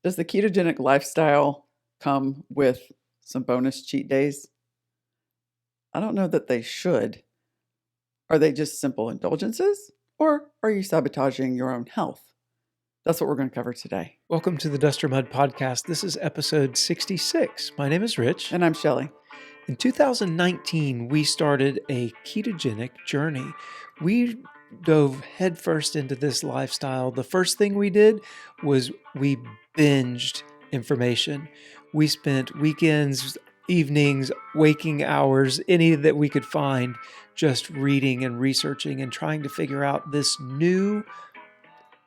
Does the ketogenic lifestyle come with some bonus cheat days? I don't know that they should. Are they just simple indulgences? Or are you sabotaging your own health? That's what we're going to cover today. Welcome to the Duster Mud Podcast. This is episode 66. My name is Rich. And I'm Shelley. In 2019, we started a ketogenic journey. We dove headfirst into this lifestyle. The first thing we did was we binged information. We spent weekends, evenings, waking hours, any that we could find, just reading and researching and trying to figure out this new,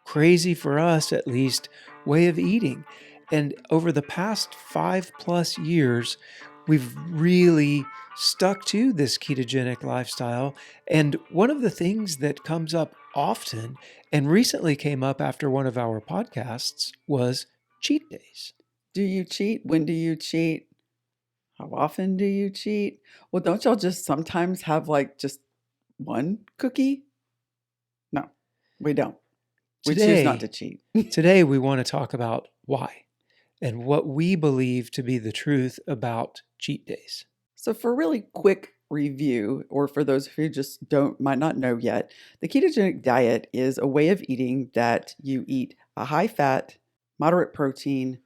crazy for us at least, way of eating. And over the past 5+ years, we've really stuck to this ketogenic lifestyle. And one of the things that comes up often and recently came up after one of our podcasts was cheat days. Do you cheat? When do you cheat? How often do you cheat? Well, don't y'all just sometimes have like just one cookie? No, we don't. We choose not to cheat. Today, we want to talk about why and what we believe to be the truth about cheat days. So for a really quick review, or for those who just might not know yet, the ketogenic diet is a way of eating that you eat a high fat, moderate protein,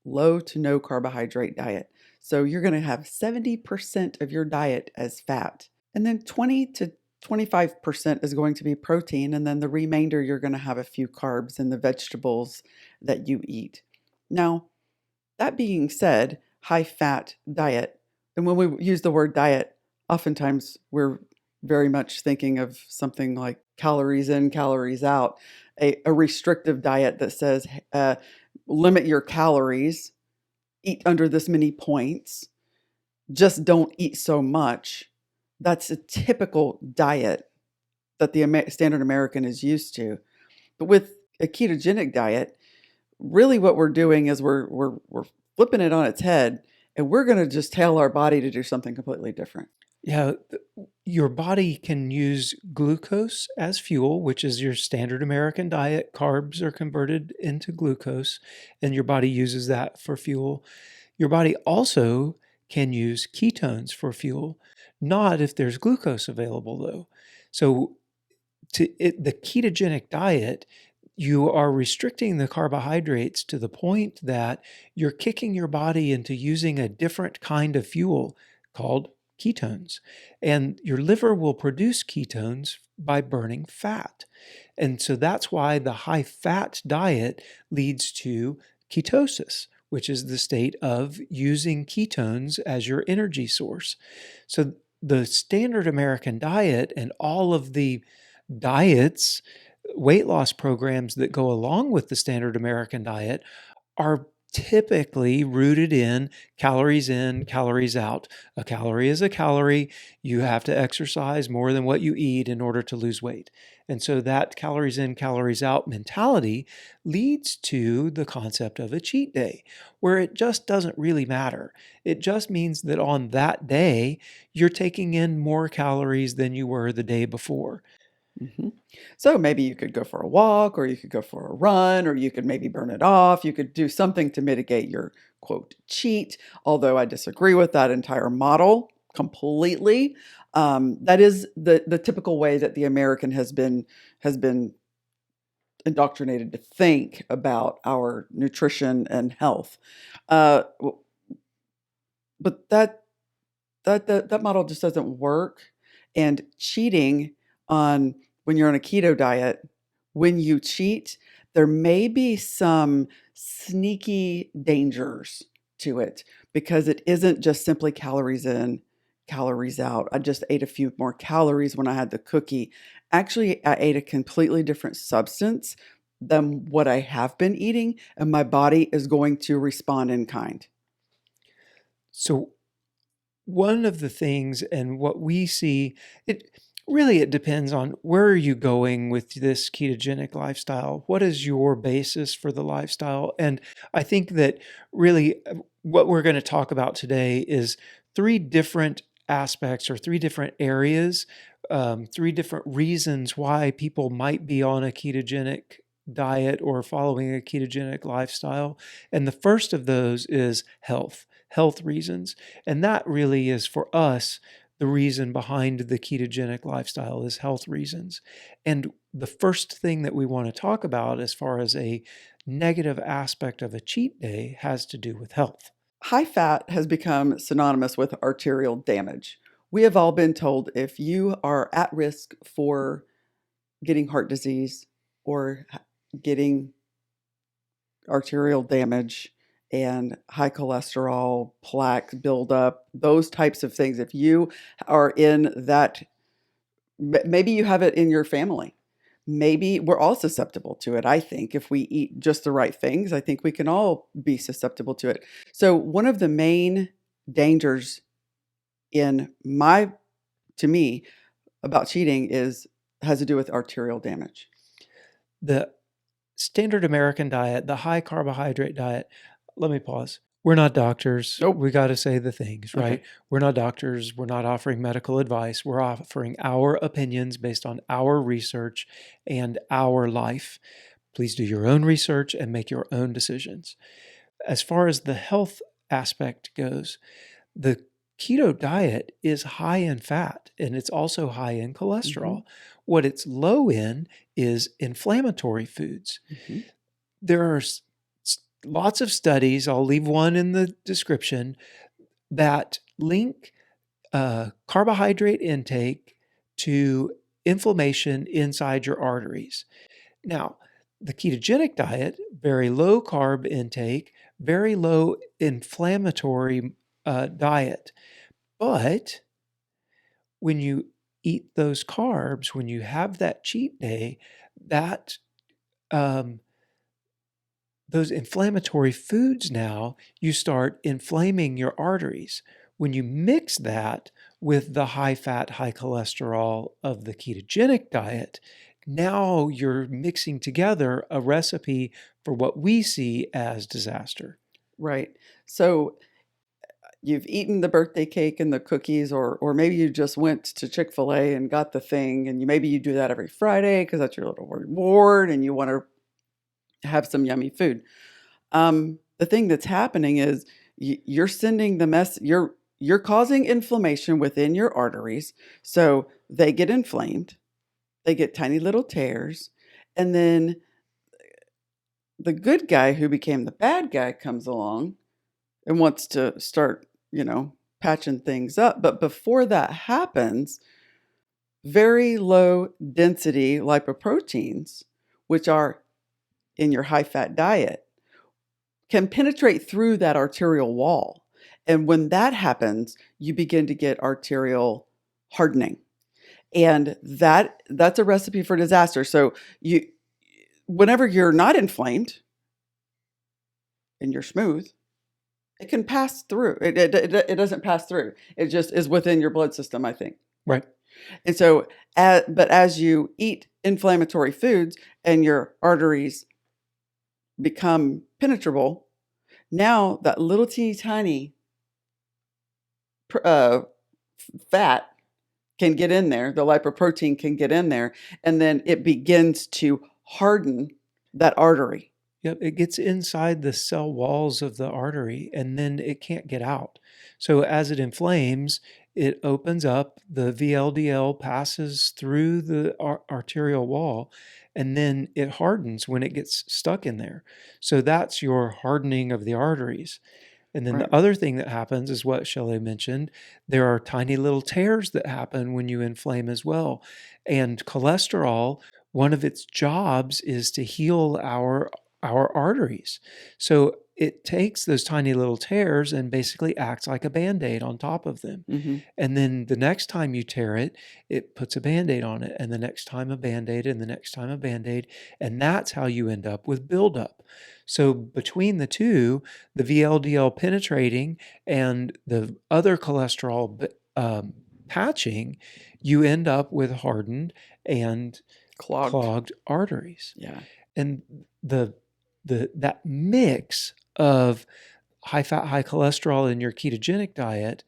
low to no carbohydrate diet. So you're going to have 70% of your diet as fat, and then 20 to 25% is going to be protein, and then the remainder you're going to have a few carbs in the vegetables that you eat. Now, that being said, high fat diet, and when we use the word diet, oftentimes we're very much thinking of something like calories in, calories out, a restrictive diet that says limit your calories, eat under this many points, just don't eat so much. That's a typical diet that the standard American is used to. But with a ketogenic diet, really what we're doing is we're flipping it on its head, and we're going to just tell our body to do something completely different. Yeah, your body can use glucose as fuel, which is your standard American diet. Carbs are converted into glucose, and your body uses that for fuel. Your body also can use ketones for fuel, not if there's glucose available, though. So the ketogenic diet, you are restricting the carbohydrates to the point that you're kicking your body into using a different kind of fuel called ketones. And your liver will produce ketones by burning fat. And so that's why the high fat diet leads to ketosis, which is the state of using ketones as your energy source. So the standard American diet and all of the diets, weight loss programs that go along with the standard American diet are typically rooted in, calories out. A calorie is a calorie. You have to exercise more than what you eat in order to lose weight. And so that calories in, calories out mentality leads to the concept of a cheat day, where it just doesn't really matter. It just means that on that day, you're taking in more calories than you were the day before. Mm-hmm. So maybe you could go for a walk, or you could go for a run, or you could maybe burn it off. You could do something to mitigate your quote cheat, although I disagree with that entire model completely. That is the typical way that the American has been indoctrinated to think about our nutrition and health. But that model just doesn't work. And cheating when you're on a keto diet, when you cheat, there may be some sneaky dangers to it, because it isn't just simply calories in, calories out. I just ate a few more calories when I had the cookie. Actually, I ate a completely different substance than what I have been eating, and my body is going to respond in kind. So one of the things, and what we see, it depends on where are you going with this ketogenic lifestyle. What is your basis for the lifestyle? And I think that really what we're going to talk about today is 3 different aspects or 3 different areas, 3 different reasons why people might be on a ketogenic diet or following a ketogenic lifestyle. And the first of those is health reasons. And that really is for us the reason behind the ketogenic lifestyle is health reasons. And the first thing that we want to talk about as far as a negative aspect of a cheat day has to do with health. High fat has become synonymous with arterial damage. We have all been told if you are at risk for getting heart disease or getting arterial damage and high cholesterol, plaque buildup, those types of things, if you are in that, maybe you have it in your family. Maybe we're all susceptible to it. I think if we eat just the right things, I think we can all be susceptible to it. So one of the main dangers to me, about cheating has to do with arterial damage. The standard American diet, the high carbohydrate diet, let me pause. We're not doctors. Nope. We got to say the things, right? Okay. We're not doctors. We're not offering medical advice. We're offering our opinions based on our research and our life. Please do your own research and make your own decisions. As far as the health aspect goes, the keto diet is high in fat and it's also high in cholesterol. What it's low in is inflammatory foods. There are lots of studies, I'll leave one in the description, that link carbohydrate intake to inflammation inside your arteries. Now, the ketogenic diet, very low carb intake, very low inflammatory diet. But when you eat those carbs, when you have that cheat day, that those inflammatory foods now, you start inflaming your arteries. When you mix that with the high fat, high cholesterol of the ketogenic diet, now you're mixing together a recipe for what we see as disaster. Right. So you've eaten the birthday cake and the cookies, or maybe you just went to Chick-fil-A and got the thing, and maybe you do that every Friday because that's your little reward and you want to have some yummy food. The thing that's happening is you're sending the you're causing inflammation within your arteries, so they get inflamed, they get tiny little tears, and then the good guy who became the bad guy comes along and wants to start, patching things up. But before that happens, very low density lipoproteins, which are in your high fat diet, can penetrate through that arterial wall. And when that happens, you begin to get arterial hardening. And that's a recipe for disaster. So whenever you're not inflamed and you're smooth, it can pass through. It doesn't pass through. It just is within your blood system, I think. Right. And so, but as you eat inflammatory foods and your arteries become penetrable, now that little teeny tiny fat can get in there, the lipoprotein can get in there, and then it begins to harden that artery. Yep, it gets inside the cell walls of the artery and then it can't get out. So as it inflames, it opens up, the VLDL passes through the arterial wall, and then it hardens when it gets stuck in there. So that's your hardening of the arteries. And then the other thing that happens is what Shelley mentioned. There are tiny little tears that happen when you inflame as well. And cholesterol, one of its jobs is to heal our arteries. So it takes those tiny little tears and basically acts like a Band-Aid on top of them. And then the next time you tear it, it puts a Band-Aid on it, and the next time a Band-Aid, and the next time a Band-Aid. And that's how you end up with buildup. So between the two, the VLDL penetrating and the other cholesterol patching, you end up with hardened and clogged arteries. Yeah. And that mix of high fat, high cholesterol in your ketogenic diet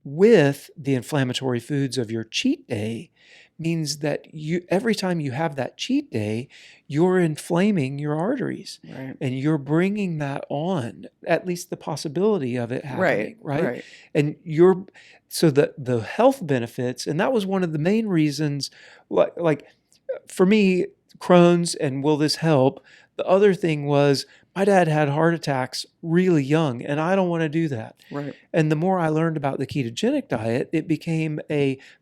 with the inflammatory foods of your cheat day means that every time you have that cheat day, you're inflaming your arteries, Right. and you're bringing that on, at least the possibility of it happening, right? Right. And so the health benefits, and that was one of the main reasons, like for me, Crohn's and will this help? The other thing was my dad had heart attacks really young, and I don't want to do that. Right. And the more I learned about the ketogenic diet, it became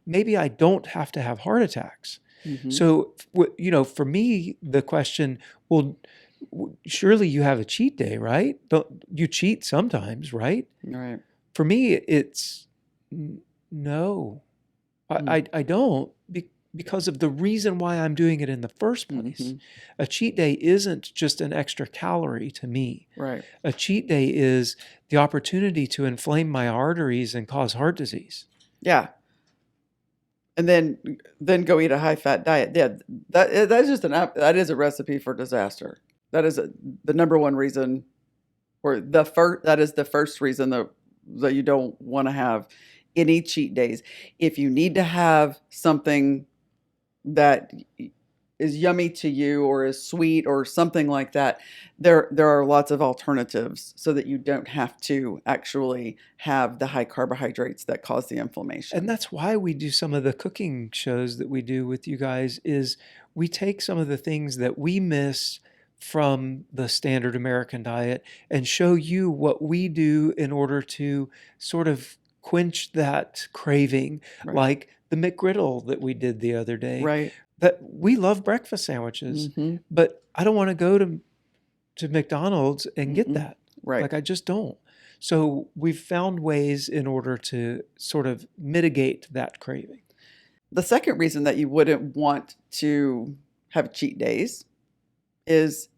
maybe I don't have to have heart attacks. Mm-hmm. So, for me, the question, well, surely you have a cheat day, right? Don't you cheat sometimes, right? Right. For me, it's no, I don't, because of the reason why I'm doing it in the first place. Mm-hmm. A cheat day isn't just an extra calorie to me. Right. A cheat day is the opportunity to inflame my arteries and cause heart disease. Yeah. And then go eat a high fat diet. Yeah, that's just that is a recipe for disaster. That is the number one reason, or that is the first reason that you don't want to have any cheat days. If you need to have something that is yummy to you or is sweet or something like that, there are lots of alternatives so that you don't have to actually have the high carbohydrates that cause the inflammation. And that's why we do some of the cooking shows that we do with you guys, is we take some of the things that we miss from the standard American diet and show you what we do in order to sort of quench that craving, Right. like the McGriddle that we did the other day. Right. That we love breakfast sandwiches, Mm-hmm. but I don't want to go to McDonald's and get that. Right. Like, I just don't. So we've found ways in order to sort of mitigate that craving. The second reason that you wouldn't want to have cheat days is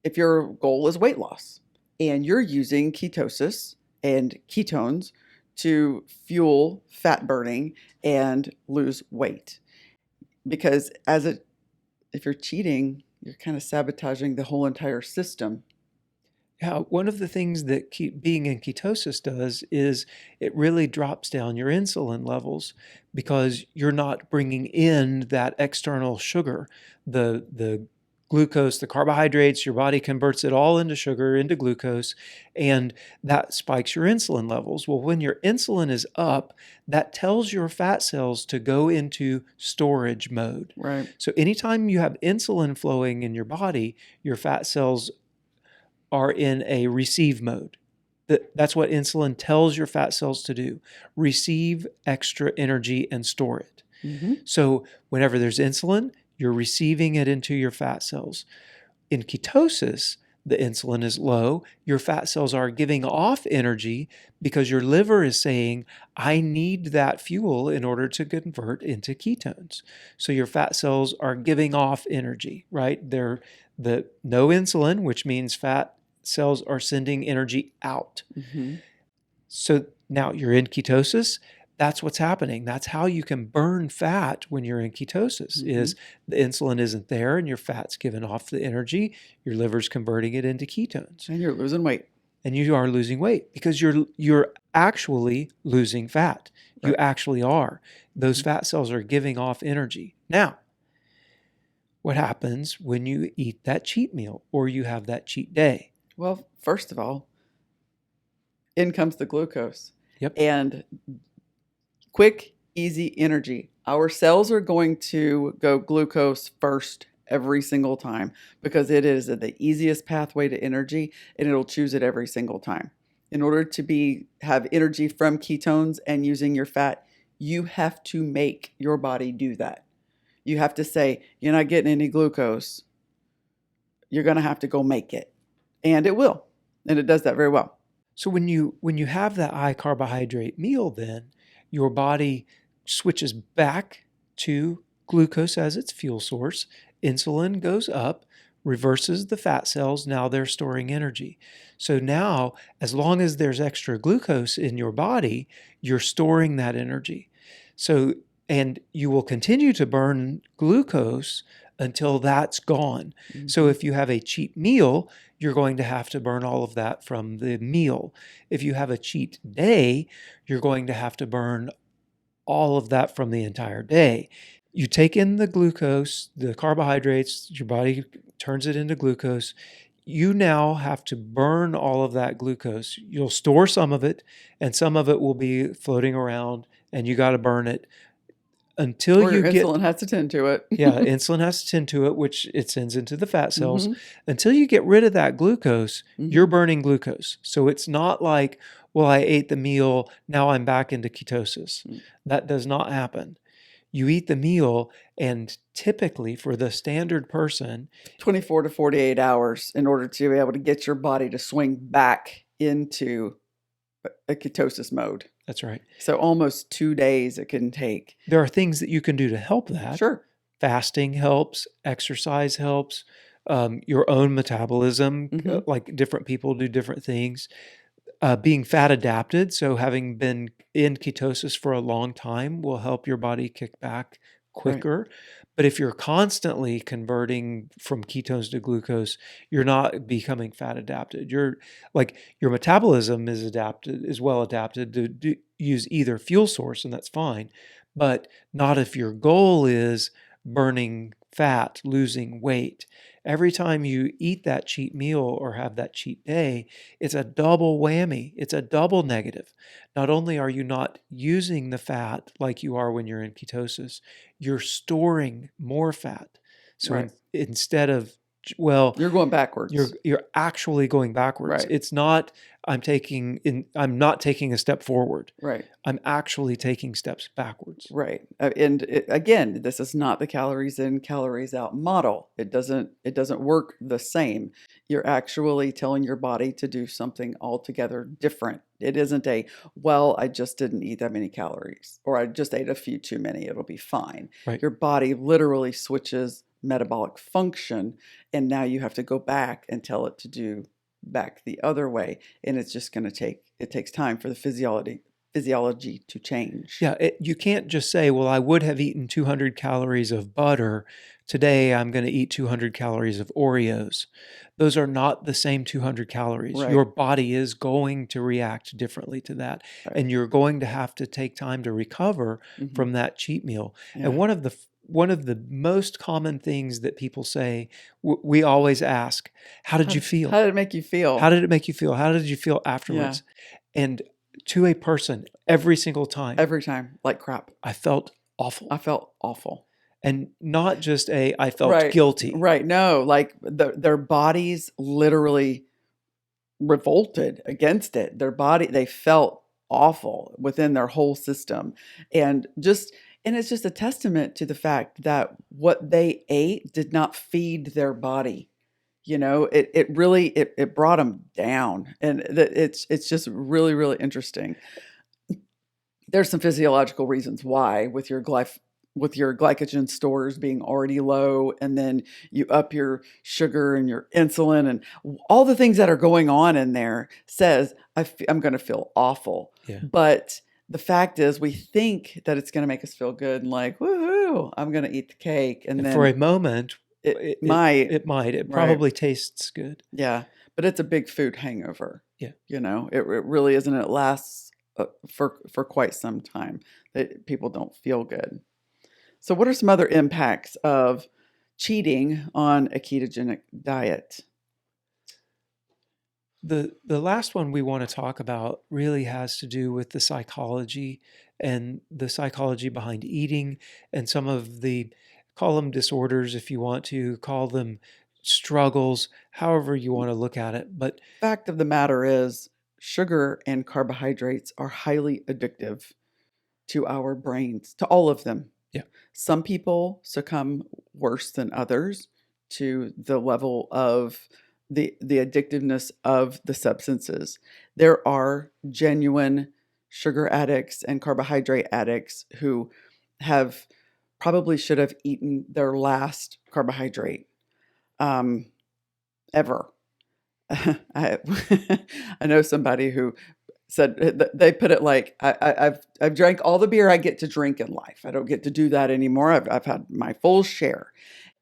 if your goal is weight loss and you're using ketosis and ketones to fuel fat burning and lose weight. Because if you're cheating, you're kind of sabotaging the whole entire system. Yeah, one of the things that being in ketosis does is it really drops down your insulin levels, because you're not bringing in that external sugar, the glucose, the carbohydrates. Your body converts it all into sugar, into glucose, and that spikes your insulin levels. Well, when your insulin is up, that tells your fat cells to go into storage mode. Right. So anytime you have insulin flowing in your body, your fat cells are in a receive mode. That's what insulin tells your fat cells to do: receive extra energy and store it. Mm-hmm. So whenever there's insulin, you're receiving it into your fat cells. In ketosis, the insulin is low. Your fat cells are giving off energy because your liver is saying, I need that fuel in order to convert into ketones. So your fat cells are giving off energy, right? They're no insulin, which means fat cells are sending energy out. Mm-hmm. So now you're in ketosis. That's what's happening. That's how you can burn fat when you're in ketosis, Mm-hmm. is the insulin isn't there and your fat's giving off the energy. Your liver's converting it into ketones. And you're losing weight. And you are losing weight because you're actually losing fat. You Right. actually are. Those fat cells are giving off energy. Now, what happens when you eat that cheat meal or you have that cheat day? Well, first of all, in comes the glucose. Yep. And quick, easy energy. Our cells are going to go glucose first every single time because it is the easiest pathway to energy, and it'll choose it every single time. In order to have energy from ketones and using your fat, you have to make your body do that. You have to say, you're not getting any glucose. You're going to have to go make it. And it will. And it does that very well. So when you have that high carbohydrate meal, then your body switches back to glucose as its fuel source. Insulin goes up, reverses the fat cells. Now they're storing energy. So now, as long as there's extra glucose in your body, you're storing that energy. So, and you will continue to burn glucose until that's gone. Mm-hmm. So if you have a cheat meal, you're going to have to burn all of that from the meal. If you have a cheat day, you're going to have to burn all of that from the entire day. You take in the glucose, the carbohydrates, your body turns it into glucose. You now have to burn all of that glucose. You'll store some of it, and some of it will be floating around, and you got to burn it until Or your you get, insulin has to tend to it. yeah, insulin has to tend to it, which it sends into the fat cells. Hmm. Until you get rid of that glucose, you're Hmm. burning glucose. So it's not like, well, I ate the meal, now I'm back into ketosis. That does not happen. You eat the meal, and typically for the standard person, 24 to 48 hours in order to be able to get your body to swing back into a ketosis mode. that's right. So almost 2 days it can take. There are things that you can do to help that. Sure. Fasting helps, exercise helps, your own metabolism, Hmm. like different people do different things. Being fat adapted, so having been in ketosis for a long time will help your body kick back Right. quicker. But if you're constantly converting from ketones to glucose, you're not becoming fat adapted. You're like your metabolism is well adapted to use either fuel source, and that's fine, but not if your goal is burning fat, losing weight. Every time you eat that cheat meal or have that cheat day, it's a double whammy. It's a double negative. Not only are you not using the fat like you are when you're in ketosis, you're storing more fat. So Right. instead of, well, You're going backwards. you're actually going backwards. Right. It's not I'm not taking a step forward. Right. I'm actually taking steps backwards. Right. And again, this is not the calories in, calories out model. It doesn't work the same. You're actually telling your body to do something altogether different. It isn't well, I just didn't eat that many calories, or I just ate a few too many. It'll be fine. Right. Your body literally switches metabolic function, and now you have to go back and tell it to do back the other way. And it's just going to it takes time for the physiology to change. Yeah, you can't just say, well, I would have eaten 200 calories of butter. Today, I'm going to eat 200 calories of Oreos. Those are not the same 200 calories. Right. Your body is going to react differently to that. Right. And you're going to have to take time to recover Mhm. from that cheat meal. Yeah. And one of the most common things that people say, we always ask, how did you feel? How did it make you feel? How did it make you feel? How did you feel afterwards? And to a person, every single time, like crap. I felt awful. I felt awful. And not just I felt Right. guilty. Right. No, like their bodies literally revolted against it. They felt awful within their whole system. And it's just a testament to the fact that what they ate did not feed their body. It really brought them down. And it's just really, really interesting. There's some physiological reasons why, with your glycogen stores being already low, and then you up your sugar and your insulin and all the things that are going on in there, says I'm going to feel awful. Yeah. But the fact is, we think that it's going to make us feel good and like, woohoo, I'm going to eat the cake. And then for a moment, it might. It Right. probably tastes good. Yeah. But it's a big food hangover. Yeah. It really isn't. It lasts for quite some time that people don't feel good. So what are some other impacts of cheating on a ketogenic diet? The last one we want to talk about really has to do with the psychology behind eating, and some of the, call them disorders if you want to, call them struggles, however you want to look at it. But fact of the matter is, sugar and carbohydrates are highly addictive to our brains, to all of them. Yeah. Some people succumb worse than others to the level of the addictiveness of the substances. There are genuine sugar addicts and carbohydrate addicts who probably should have eaten their last carbohydrate ever. I know somebody who said, they put it like, I've drank all the beer I get to drink in life. I don't get to do that anymore. I've had my full share.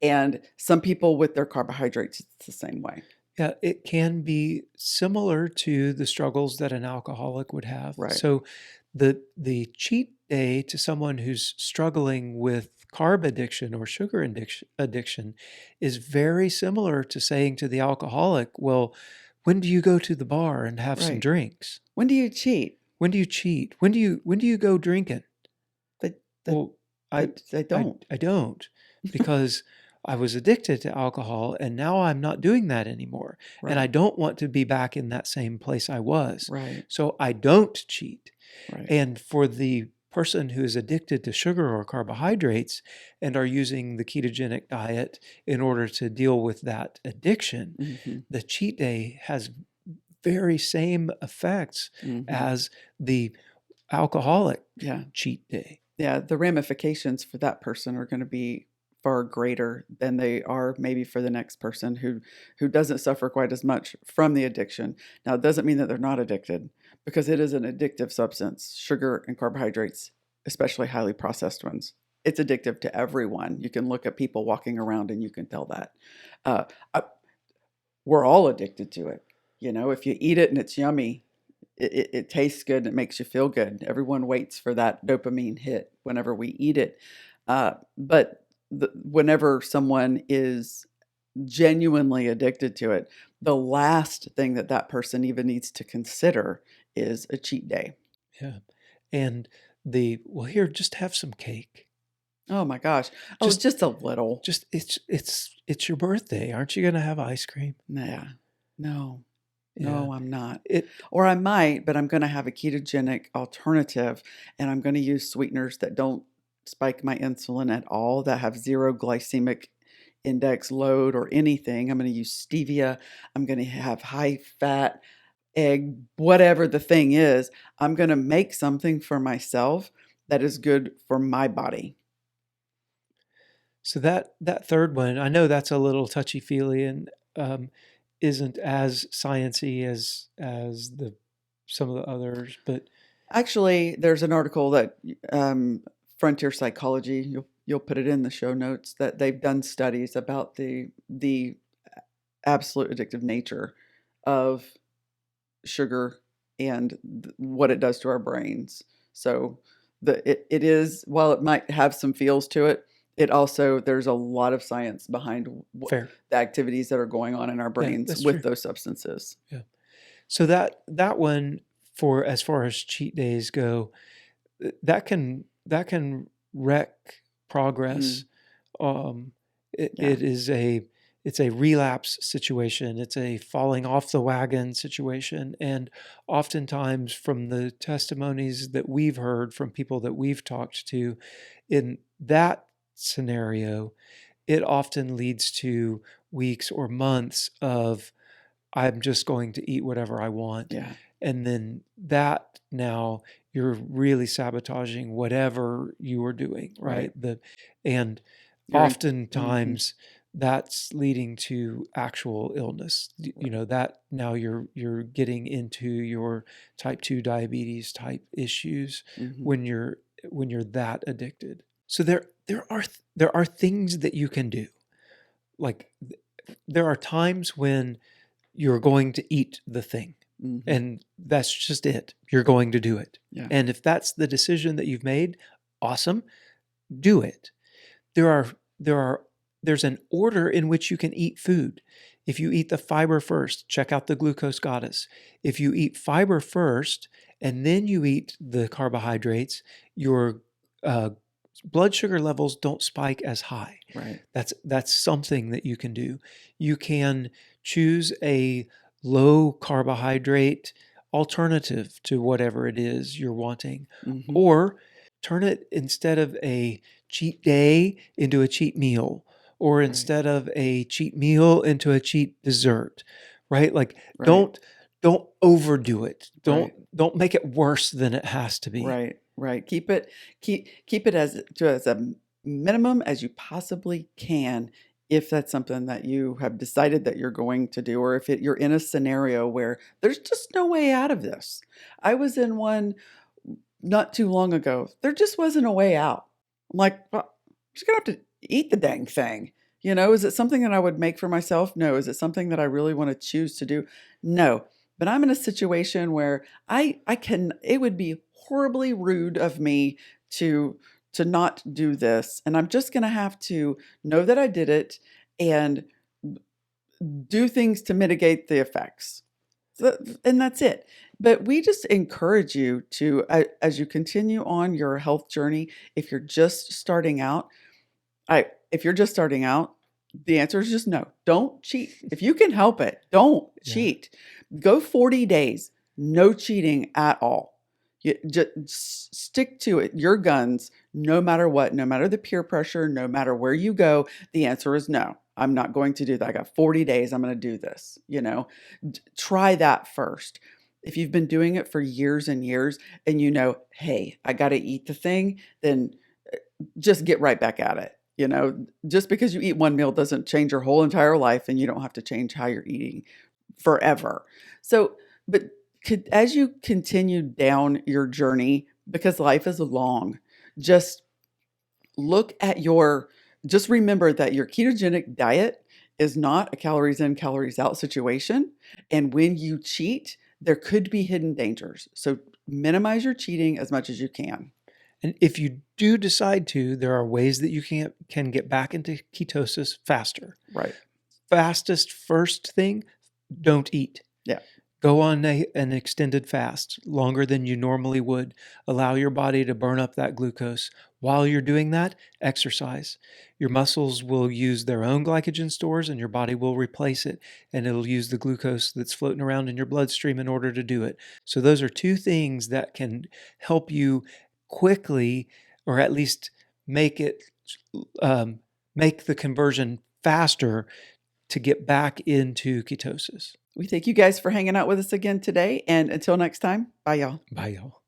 And some people with their carbohydrates, it's the same way. Yeah, it can be similar to the struggles that an alcoholic would have. Right. So the cheat day to someone who's struggling with carb addiction or sugar addiction is very similar to saying to the alcoholic, well, when do you go to the bar and have some Right. drinks? When do you cheat? When do you cheat? When do you go drinking? They, they, Well, I they don't. I don't, because I was addicted to alcohol and now I'm not doing that anymore. And I Right. don't want to be back in that same place I was. Right. So I don't cheat. Right. And for the person who is addicted to sugar or carbohydrates and are using the ketogenic diet in order to deal with that addiction, Mm-hmm. the cheat day has very same effects Mm-hmm. as the alcoholic Yeah. cheat day. Yeah. The ramifications for that person are going to be far greater than they are maybe for the next person who doesn't suffer quite as much from the addiction. Now, it doesn't mean that they're not addicted, because it is an addictive substance, sugar and carbohydrates, especially highly processed ones. It's addictive to everyone. You can look at people walking around and you can tell that. Uh, uh, we're all addicted to it. You know, if you eat it and it's yummy, it tastes good and it makes you feel good. Everyone waits for that dopamine hit whenever we eat it. But whenever someone is genuinely addicted to it, the last thing that that person even needs to consider is a cheat day. Yeah. And well, here, just have some cake. Oh my gosh. Oh, just a little. Just it's your birthday. Aren't you going to have ice cream? Yeah. No. Yeah. No, I'm not. It Or I might, but I'm going to have a ketogenic alternative, and I'm going to use sweeteners that don't spike my insulin at all, that have zero glycemic index load or anything. I'm going to use stevia. I'm going to have high fat egg, whatever the thing is. I'm going to make something for myself that is good for my body. So that third one, I know that's a little touchy-feely and isn't as sciencey as some of the others, but Actually, there's an article that Frontier Psychology, you'll put it in the show notes, that they've done studies about the absolute addictive nature of sugar and what it does to our brains. So it is, while it might have some feels to it, it also, there's a lot of science behind fair. the activities that are going on in our brains that's with true. those substances. Yeah. So that one, for as far as cheat days go, that can wreck progress. It is it's a relapse situation. It's a falling off the wagon situation. And oftentimes, from the testimonies that we've heard from people that we've talked to, in that scenario, it often leads to weeks or months of, I'm just going to eat whatever I want. Yeah. And then that, now you're really sabotaging whatever you are doing, right? And oftentimes that's leading to actual illness. You know, that now you're getting into your type 2 diabetes type issues when you're that addicted. So there are things that you can do. Like, there are times when you're going to eat the thing. And that's just it. You're going to do it. Yeah. And if that's the decision that you've made, awesome, do it. There's an order in which you can eat food. If you eat the fiber first, check out the glucose goddess. If you eat fiber first and then you eat the carbohydrates, your blood sugar levels don't spike as high. Right. That's something that you can do. You can choose a low carbohydrate alternative to whatever it is you're wanting, or turn it, instead of a cheat day, into a cheat meal, or instead of a cheat meal, into a cheat dessert, right? Like, don't overdo it. Don't make it worse than it has to be. Right. Keep it as a minimum as you possibly can, if that's something that you have decided that you're going to do, or if you're in a scenario where there's just no way out of this. I was in one not too long ago. There just wasn't a way out. I'm like, well, I'm just gonna have to eat the dang thing. You know, is it something that I would make for myself? No. Is it something that I really want to choose to do? No. But I'm in a situation where I can, it would be horribly rude of me to to not do this, and I'm just going to have to know that I did it and do things to mitigate the effects. So, and that's it. But we just encourage you to, as you continue on your health journey, if you're just starting out, if you're just starting out, the answer is just no. Don't cheat. If you can help it, don't cheat. Go 40 days, no cheating at all. You just stick to it, your guns, no matter what, no matter the peer pressure, no matter where you go. The answer is no. I'm not going to do that. I got 40 days. I'm going to do this. Try that first. If you've been doing it for years and years and hey, I got to eat the thing, then just get right back at it. Just because you eat one meal doesn't change your whole entire life, and you don't have to change how you're eating forever. So, but as you continue down your journey, because life is long, just just remember that your ketogenic diet is not a calories in, calories out situation. And when you cheat, there could be hidden dangers. So minimize your cheating as much as you can. And if you do decide to, there are ways that you can get back into ketosis faster. Right. Fastest first thing, don't eat. Yeah. Go on an extended fast, longer than you normally would. Allow your body to burn up that glucose. While you're doing that, exercise. Your muscles will use their own glycogen stores, and your body will replace it, and it'll use the glucose that's floating around in your bloodstream in order to do it. So those are two things that can help you quickly, or at least make the conversion faster to get back into ketosis. We thank you guys for hanging out with us again today. And until next time, bye y'all. Bye y'all.